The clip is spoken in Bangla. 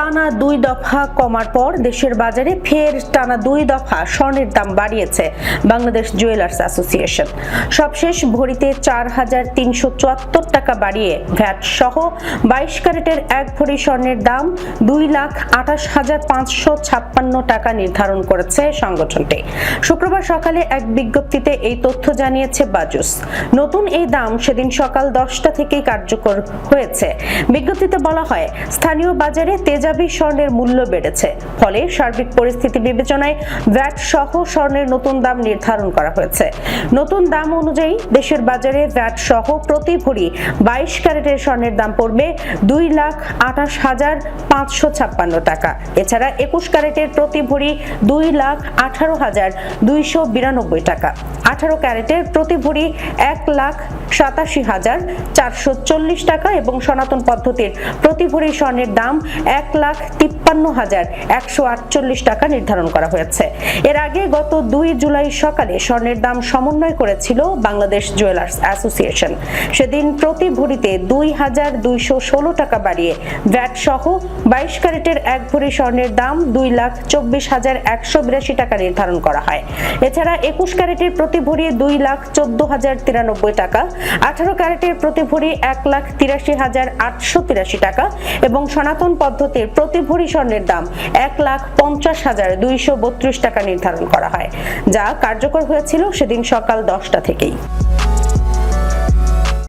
টানা 2 দফা কমার পর দেশের বাজারে ফের টানা 2 দফা স্বর্ণের দাম বাড়িয়েছে বাংলাদেশ জুয়েলার্স অ্যাসোসিয়েশন। সবশেষ ভরিতে 4,374 টাকা বাড়িয়ে ভ্যাট সহ 22 ক্যারেটের 1 ভরি স্বর্ণের দাম 2,28,556 টাকা নির্ধারণ করেছে সংগঠনটি। শুক্রবার সকালে এক বিজ্ঞপ্তিতে এই তথ্য জানিয়েছে বাজুস। নতুন এই দাম সেদিন সকাল 10টা থেকেই কার্যকর হয়েছে। বিজ্ঞপ্তিতে বলা হয়, স্থানীয় বাজারে তেজাবি স্বর্ণের মূল্য বেড়েছে, ফলে সার্বিক পরিস্থিতি বিবেচনায় ভ্যাট সহ স্বর্ণের নতুন দাম নির্ধারণ করা হয়েছে। নতুন দাম অনুযায়ী দেশের বাজারে ভ্যাট সহ প্রতি ভরি 22 ক্যারেটের স্বর্ণের দাম পড়বে 2,28,556 টাকা। এছাড়া 21 ক্যারেটের প্রতি ভরি 2,18,292 টাকা, 18 ক্যারেটের প্রতি ভরি 1,87,440 টাকা এবং সনাতন পদ্ধতির প্রতি ভরি স্বর্ণের দাম 1,53,148 টাকা নির্ধারণ করা হয়েছে। এর আগে গত 2 জুলাই সকালে স্বর্ণের দাম সমন্বয় করেছিল বাংলাদেশ জুয়েলার্স অ্যাসোসিয়েশন। সেদিন প্রতি ভরিতে 2,216 টাকা বাড়িয়ে ভ্যাট সহ 22 ক্যারেটের 1 ভরি স্বর্ণের দাম 2,24,182 টাকা নির্ধারণ করা হয়। এছাড়া 21 ক্যারেটের প্রতি ভরি 2,14,093 টাকা, 18 ক্যারেটের প্রতি ভরি 1,83,883 টাকা এবং সনাতন পদ্ধতির প্রতি ভরি স্বর্ণের দাম 1,50,232 টাকা নির্ধারণ করা হয়, যা কার্যকর হয়েছিল সেদিন সকাল 10টা থেকেই।